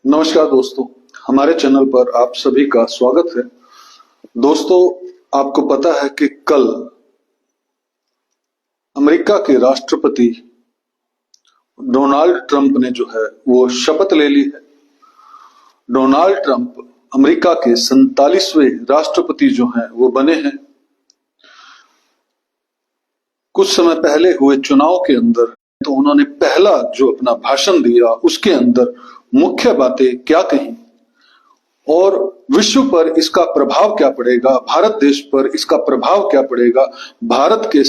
नमस्कार दोस्तों, हमारे चैनल पर आप सभी का स्वागत है। दोस्तों, आपको पता है कि कल अमेरिका के राष्ट्रपति डोनाल्ड ट्रंप ने जो है वो शपथ ले ली है। डोनाल्ड ट्रंप अमेरिका के 47वें राष्ट्रपति जो हैं वो बने हैं। कुछ समय पहले हुए चुनाव के अंदर तो उन्होंने पहला जो अपना भाषण दिया उसके अंदर मुख्य बातें क्या कही और विश्व पर इसका प्रभाव क्या पड़ेगा, भारत देश पर इसका प्रभाव क्या पड़ेगा, भारत के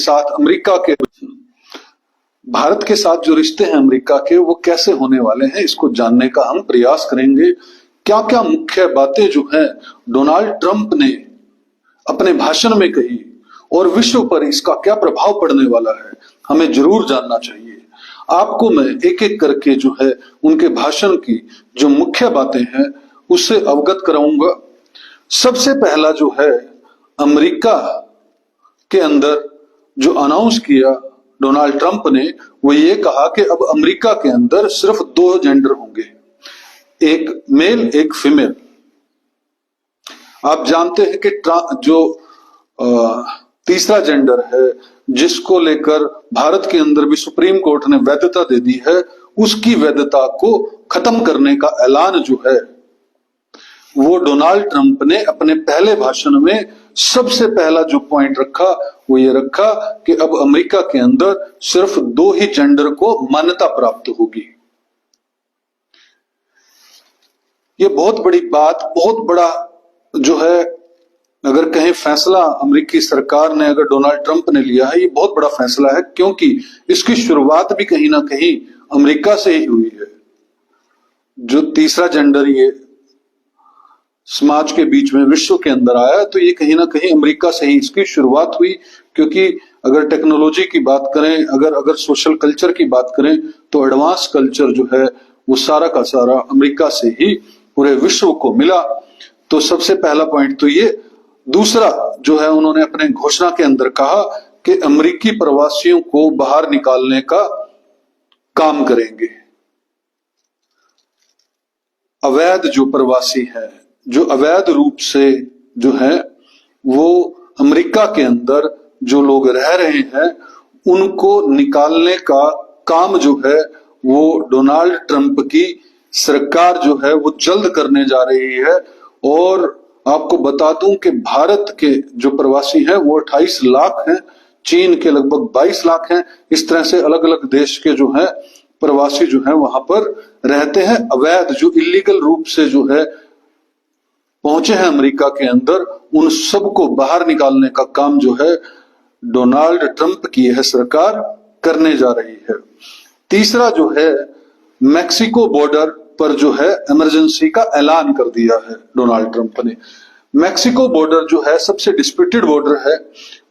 साथ जो रिश्ते हैं अमेरिका के वो कैसे होने वाले हैं, इसको जानने का हम प्रयास करेंगे। क्या क्या मुख्य बातें जो हैं डोनाल्ड ट्रंप ने अपने भाषण में कही और विश्व पर इसका क्या प्रभाव पड़ने वाला है, हमें जरूर जानना चाहिए। आपको मैं एक एक करके जो है उनके भाषण की जो मुख्य बातें हैं उससे अवगत कराऊंगा। सबसे पहला जो है अमेरिका के अंदर जो अनाउंस किया डोनाल्ड ट्रंप ने, वो ये कहा कि अब अमेरिका के अंदर सिर्फ 2 जेंडर होंगे, एक मेल एक फीमेल। आप जानते हैं कि जो तीसरा जेंडर है जिसको लेकर भारत के अंदर भी सुप्रीम कोर्ट ने वैधता दे दी है, उसकी वैधता को खत्म करने का ऐलान जो है वो डोनाल्ड ट्रंप ने अपने पहले भाषण में सबसे पहला जो पॉइंट रखा वो ये रखा कि अब अमेरिका के अंदर सिर्फ 2 ही जेंडर को मान्यता प्राप्त होगी। ये बहुत बड़ी बात, बहुत बड़ा जो है अगर कहीं फैसला अमेरिकी सरकार ने, अगर डोनाल्ड ट्रंप ने लिया है, ये बहुत बड़ा फैसला है क्योंकि इसकी शुरुआत भी कहीं ना कहीं अमेरिका से ही हुई है। जो तीसरा जेंडर ये समाज के बीच में विश्व के अंदर आया तो ये कहीं ना कहीं अमेरिका से ही इसकी शुरुआत हुई, क्योंकि अगर टेक्नोलॉजी की बात करें, अगर सोशल कल्चर की बात करें तो एडवांस कल्चर जो है वो सारा का सारा अमेरिका से ही पूरे विश्व को मिला। तो सबसे पहला पॉइंट तो ये। दूसरा जो है उन्होंने अपने घोषणा के अंदर कहा कि अमेरिकी प्रवासियों को बाहर निकालने का काम करेंगे। अवैध जो प्रवासी है, जो अवैध रूप से जो है वो अमेरिका के अंदर जो लोग रह रहे हैं उनको निकालने का काम जो है वो डोनाल्ड ट्रंप की सरकार जो है वो जल्द करने जा रही है। और आपको बता दूं कि भारत के जो प्रवासी हैं वो 28 लाख हैं, चीन के लगभग 22 लाख हैं। इस तरह से अलग अलग देश के जो है प्रवासी जो है वहां पर रहते हैं। अवैध जो इलीगल रूप से जो है पहुंचे हैं अमेरिका के अंदर, उन सबको बाहर निकालने का काम जो है डोनाल्ड ट्रंप की यह सरकार करने जा रही है। तीसरा जो है मैक्सिको बॉर्डर पर जो है इमरजेंसी का ऐलान कर दिया है डोनाल्ड ट्रंप ने। मैक्सिको बॉर्डर जो है सबसे डिस्प्यूटेड बॉर्डर है,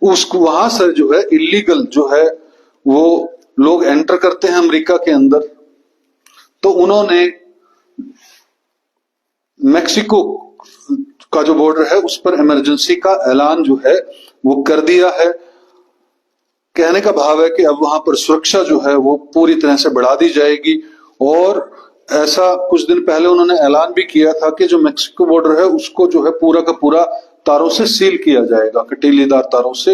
उसको वहां से जो है इलीगल जो है वो लोग एंटर करते हैं अमेरिका के अंदर। तो उन्होंने मैक्सिको का जो बॉर्डर है उस पर इमरजेंसी का ऐलान जो है वो कर दिया है। कहने का भाव है कि अब वहां पर सुरक्षा जो है वो पूरी तरह से बढ़ा दी जाएगी। और ऐसा कुछ दिन पहले उन्होंने ऐलान भी किया था कि जो मैक्सिको बॉर्डर है उसको जो है पूरा का पूरा तारों से सील किया जाएगा, कटीलेदार तारों से।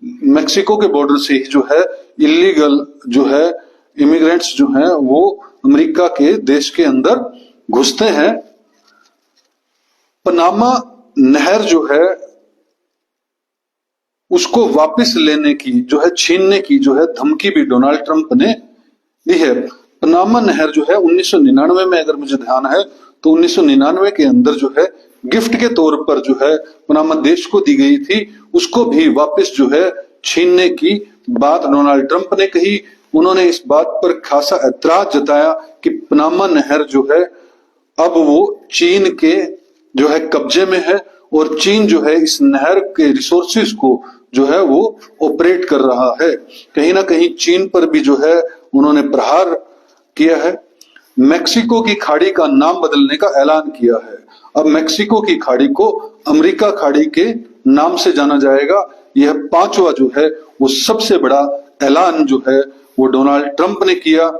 मैक्सिको के बॉर्डर से ही जो है इलीगल जो है इमिग्रेंट्स जो हैं वो अमेरिका के देश के अंदर घुसते हैं। पनामा नहर जो है उसको वापस लेने की जो है, छीनने की जो है धमकी भी डोनाल्ड ट्रंप ने दी है। पनामा नहर जो है 1999 में, अगर मुझे ध्यान है तो 1999 के अंदर जो है गिफ्ट के तौर पर जो है पनामा देश को दी गई थी, उसको भी वापस जो है छीनने की बात डोनाल्ड ट्रंप ने कही। उन्होंने इस बात पर खासा ऐतराज जताया कि पनामा नहर जो है अब वो चीन के जो है कब्जे में है और चीन जो है इस नहर के रिसोर्सेज को जो है वो ऑपरेट कर रहा है। कहीं ना कहीं चीन पर भी जो है उन्होंने प्रहार किया है। मैक्सिको की खाड़ी का नाम बदलने का ऐलान किया है। अब मैक्सिको की खाड़ी को अमेरिका खाड़ी के नाम से जाना जाएगा। यह 5वां जो है वो सबसे बड़ा ऐलान जो है वो डोनाल्ड ट्रंप ने किया।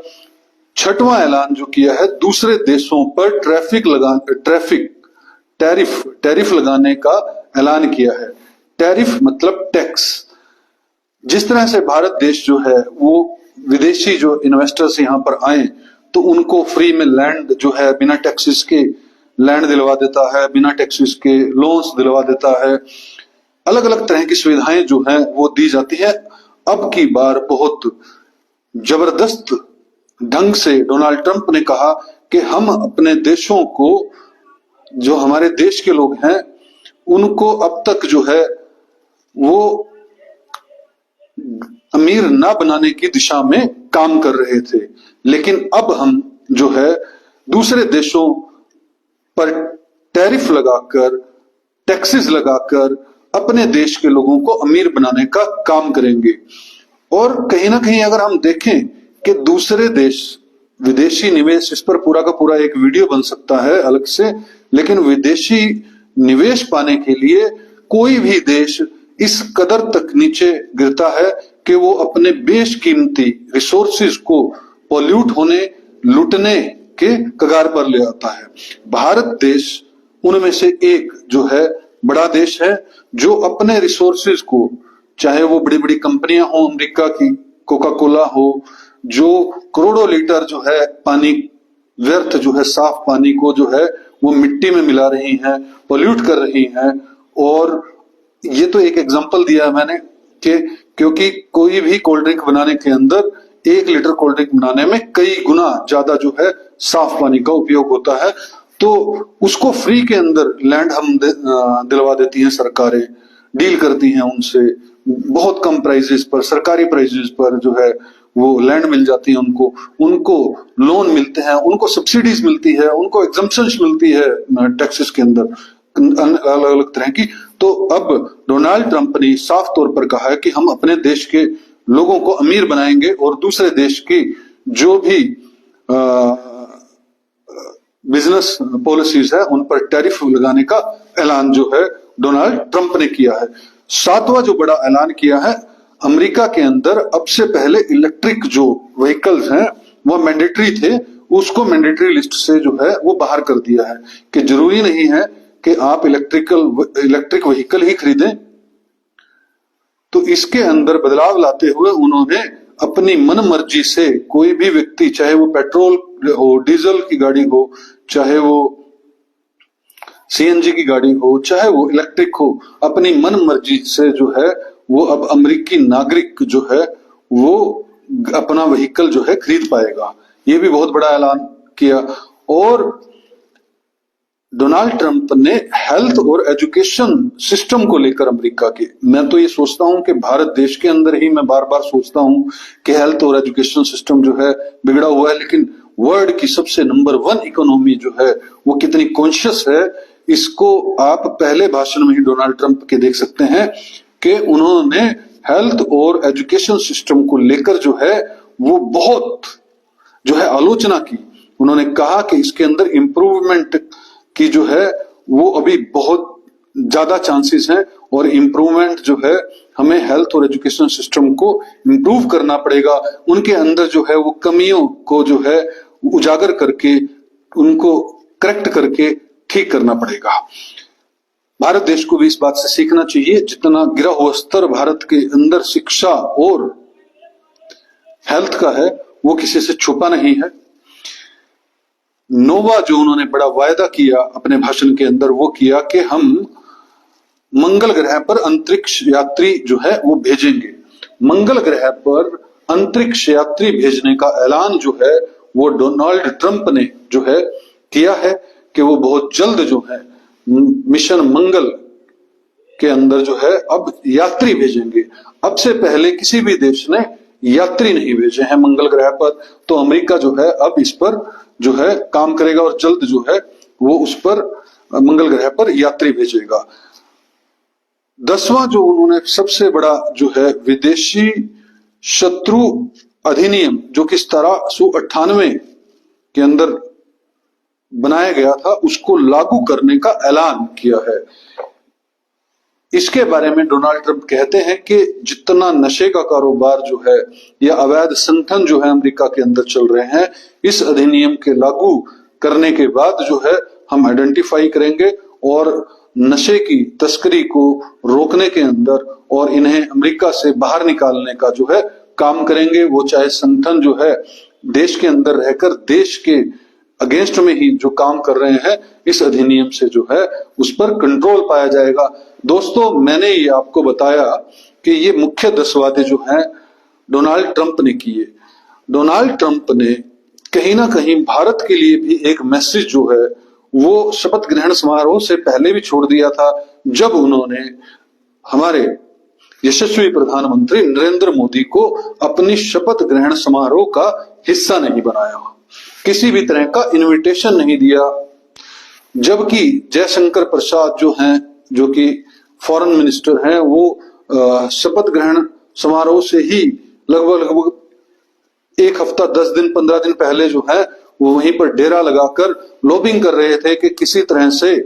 छठवां ऐलान जो किया है दूसरे देशों पर टैरिफ लगाने का ऐलान किया है। टैरिफ मतलब टैक्स। जिस तरह से भारत देश जो है वो विदेशी जो इन्वेस्टर्स यहाँ पर आए तो उनको फ्री में लैंड जो है बिना टैक्सेस के लैंड दिलवा देता है, बिना टैक्सेस के लोन्स दिलवा देता है, अलग अलग तरह की सुविधाएं जो है वो दी जाती है। अब की बार बहुत जबरदस्त ढंग से डोनाल्ड ट्रंप ने कहा कि हम अपने देशों को, जो हमारे देश के लोग हैं उनको अब तक जो है वो अमीर ना बनाने की दिशा में काम कर रहे थे, लेकिन अब हम जो है दूसरे देशों पर टैरिफ लगाकर, टैक्सेस लगाकर अपने देश के लोगों को अमीर बनाने का काम करेंगे। और कहीं ना कहीं अगर हम देखें कि दूसरे देश विदेशी निवेश, इस पर पूरा का पूरा एक वीडियो बन सकता है अलग से, लेकिन विदेशी निवेश पाने के लिए कोई भी देश इस कदर तक नीचे गिरता है कि वो अपने बेशकीमती रिसोर्सेज को पॉल्यूट होने, लूटने के कगार पर ले आता है। भारत देश उनमें से एक जो है बड़ा देश है जो अपने रिसोर्सेज को, चाहे वो बड़ी बड़ी कंपनियां हो अमेरिका की, कोका कोला हो, जो करोड़ों लीटर जो है पानी व्यर्थ जो है साफ पानी को जो है वो मिट्टी में मिला रही हैं, पॉल्यूट कर रही हैं। और ये तो एक एग्जांपल दिया है मैंने कि क्योंकि कोई भी कोल्ड ड्रिंक बनाने के अंदर 1 लीटर कोल्ड ड्रिंक बनाने में कई गुना ज्यादा जो है साफ पानी का उपयोग होता है, तो उसको फ्री के अंदर लैंड हम दिलवा देती हैं सरकारें, डील करती हैं उनसे बहुत कम प्राइसेस पर, सरकारी प्राइसेस पर जो है वो लैंड मिल जाती है उनको लोन मिलते हैं, उनको सब्सिडीज मिलती है, उनको एग्जम्पशंस मिलती है टैक्सेस के अंदर अलग अलग तरह की। तो अब डोनाल्ड ट्रंप ने साफ तौर पर कहा है कि हम अपने देश के लोगों को अमीर बनाएंगे और दूसरे देश की जो भी बिजनेस पॉलिसीज है उन पर टैरिफ लगाने का ऐलान जो है डोनाल्ड ट्रंप ने किया है। सातवां जो बड़ा ऐलान किया है, अमेरिका के अंदर अब से पहले इलेक्ट्रिक जो व्हीकल्स हैं वो मैंडेटरी थे, उसको मैंडेटरी लिस्ट से जो है वो बाहर कर दिया है कि जरूरी नहीं है कि आप इलेक्ट्रिक व्हीकल ही खरीदें। तो इसके अंदर बदलाव लाते हुए उन्होंने अपनी मन मर्जी से कोई भी व्यक्ति, चाहे वो पेट्रोल हो, डीजल की गाड़ी हो, चाहे वो सीएनजी की गाड़ी हो, चाहे वो इलेक्ट्रिक हो, अपनी मन मर्जी से जो है वो अब अमेरिकी नागरिक जो है वो अपना व्हीकल जो है खरीद पाएगा। ये भी बहुत बड़ा ऐलान किया। और डोनाल्ड ट्रंप ने हेल्थ और एजुकेशन सिस्टम को लेकर अमेरिका के, मैं तो ये सोचता हूं कि भारत देश के अंदर ही मैं बार बार सोचता हूं कि हेल्थ और एजुकेशन सिस्टम जो है बिगड़ा हुआ है, लेकिन वर्ल्ड की सबसे नंबर 1 इकोनॉमी जो है वो कितनी कॉन्शियस है, इसको आप पहले भाषण में ही डोनाल्ड ट्रंप के देख सकते हैं कि उन्होंने हेल्थ और एजुकेशन सिस्टम को लेकर जो है वो बहुत जो है आलोचना की। उन्होंने कहा कि इसके अंदर इंप्रूवमेंट की जो है वो अभी बहुत ज्यादा चांसेस हैं और इंप्रूवमेंट जो है हमें हेल्थ और एजुकेशन सिस्टम को इंप्रूव करना पड़ेगा। उनके अंदर जो है वो कमियों को जो है उजागर करके उनको करेक्ट करके ठीक करना पड़ेगा। भारत देश को भी इस बात से सीखना चाहिए, जितना गिरा हुआ स्तर भारत के अंदर शिक्षा और हेल्थ का है वो किसी से छुपा नहीं है। नोवा जो उन्होंने बड़ा वायदा किया अपने भाषण के अंदर वो किया कि हम मंगल ग्रह पर अंतरिक्ष यात्री जो है वो भेजेंगे। मंगल ग्रह पर अंतरिक्ष यात्री भेजने का ऐलान जो है वो डोनाल्ड ट्रंप ने जो है किया है कि वो बहुत जल्द जो है मिशन मंगल के अंदर जो है अब यात्री भेजेंगे। अब से पहले किसी भी देश ने यात्री नहीं भेजे हैं मंगल ग्रह पर, तो अमेरिका जो है अब इस पर जो है काम करेगा और जल्द जो है वो उस पर मंगल ग्रह पर यात्री भेजेगा। 10वां जो उन्होंने सबसे बड़ा जो है विदेशी शत्रु अधिनियम जो कि 1798 के अंदर बनाया गया था उसको लागू करने का ऐलान किया है। इसके बारे में डोनाल्ड ट्रंप कहते हैं कि जितना नशे का कारोबार जो है या अवैध संगठन जो है अमेरिका के अंदर चल रहे हैं, इस अधिनियम के लागू करने के बाद जो है हम आइडेंटिफाई करेंगे और नशे की तस्करी को रोकने के अंदर और इन्हें अमेरिका से बाहर निकालने का जो है काम करेंगे। वो चाहे संगठन जो है देश के अंदर रहकर देश के अगेंस्ट में ही जो काम कर रहे हैं, इस अधिनियम से जो है उस पर कंट्रोल पाया जाएगा। दोस्तों, मैंने ये आपको बताया कि ये मुख्य 10 वादे जो हैं डोनाल्ड ट्रंप ने किए। डोनाल्ड ट्रंप ने कहीं ना कहीं भारत के लिए भी एक मैसेज जो है वो शपथ ग्रहण समारोह से पहले भी छोड़ दिया था, जब उन्होंने हमारे यशस्वी प्रधानमंत्री नरेंद्र मोदी को अपनी शपथ ग्रहण समारोह का हिस्सा नहीं बनाया, किसी भी तरह का इनविटेशन नहीं दिया। जबकि जयशंकर प्रसाद जो हैं, जो कि फॉरेन मिनिस्टर हैं, वो शपथ ग्रहण समारोह से ही लगभग 1 हफ्ता 10 दिन 15 दिन पहले जो है वो वहीं पर डेरा लगाकर लॉबिंग कर रहे थे कि किसी तरह से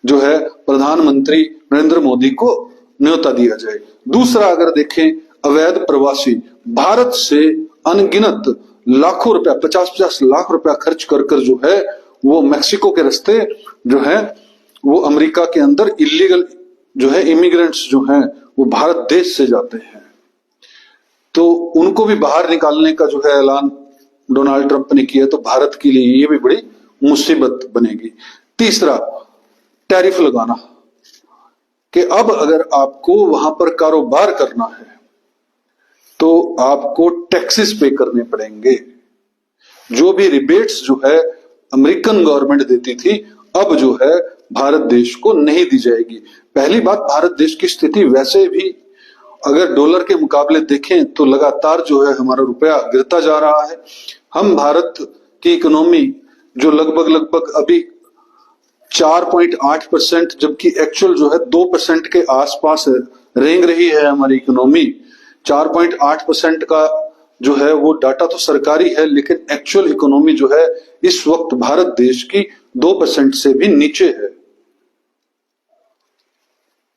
जो है प्रधानमंत्री नरेंद्र मोदी को न्योता दिया जाए। दूसरा, अगर देखें, अवैध प्रवासी भारत से अनगिनत लाखों रुपया 50-50 लाख रुपया खर्च कर कर जो है वो मैक्सिको के रास्ते जो है वो अमेरिका के अंदर इलीगल जो है इमिग्रेंट्स जो हैं वो भारत देश से जाते हैं, तो उनको भी बाहर निकालने का जो है ऐलान डोनाल्ड ट्रंप ने किया। तो भारत के लिए ये भी बड़ी मुसीबत बनेगी। तीसरा, टैरिफ लगाना, कि अब अगर आपको वहां पर कारोबार करना है तो आपको टैक्सेस पे करने पड़ेंगे। जो भी रिबेट्स जो है अमेरिकन गवर्नमेंट देती थी, अब जो है भारत देश को नहीं दी जाएगी। पहली बात, भारत देश की स्थिति वैसे भी अगर डॉलर के मुकाबले देखें तो लगातार जो है हमारा रुपया गिरता जा रहा है। हम भारत की इकोनॉमी जो लगभग अभी 4.8%, जबकि एक्चुअल जो है 2% के आसपास रेंग रही है हमारी इकोनॉमी। 4.8% का जो है वो डाटा तो सरकारी है, लेकिन एक्चुअल इकोनॉमी जो है इस वक्त भारत देश की 2% से भी नीचे है।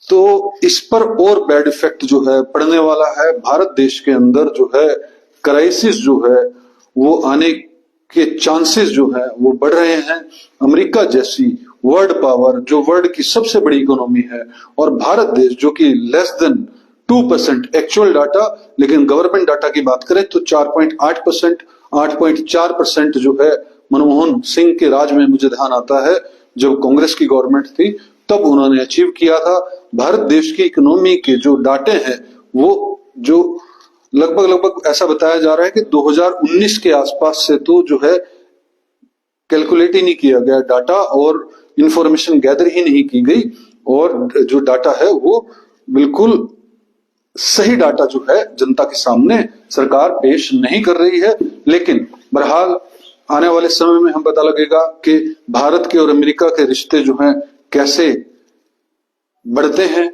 तो इस पर और बैड इफेक्ट जो है पड़ने वाला है। भारत देश के अंदर जो है क्राइसिस जो है वो आने के चांसेस जो है वो बढ़ रहे हैं। अमेरिका जैसी वर्ल्ड पावर, जो वर्ल्ड की सबसे बड़ी इकोनॉमी है, और भारत देश जो कि लेस देन 2% एक्चुअल डाटा, लेकिन गवर्नमेंट डाटा की बात करें तो 4.8%, 8.4% जो है मनमोहन सिंह के राज में, मुझे ध्यान आता है जब कांग्रेस की गवर्नमेंट थी तब उन्होंने अचीव किया था। भारत देश की इकोनॉमी के जो डाटे हैं वो जो लगभग ऐसा बताया जा रहा है कि 2019 के आसपास से तो जो है कैलकुलेट ही नहीं किया गया डाटा, और इंफॉर्मेशन गैदर ही नहीं की गई, और जो डाटा है वो बिल्कुल सही डाटा जो है जनता के सामने सरकार पेश नहीं कर रही है। लेकिन बहरहाल आने वाले समय में हम पता लगेगा कि भारत के और अमेरिका के रिश्ते जो हैं कैसे बढ़ते हैं,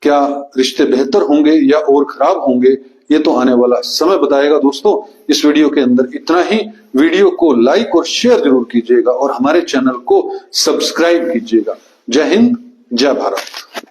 क्या रिश्ते बेहतर होंगे या और खराब होंगे, ये तो आने वाला समय बताएगा। दोस्तों, इस वीडियो के अंदर इतना ही। वीडियो को लाइक और शेयर जरूर कीजिएगा और हमारे चैनल को सब्सक्राइब कीजिएगा। जय हिंद, जय भारत।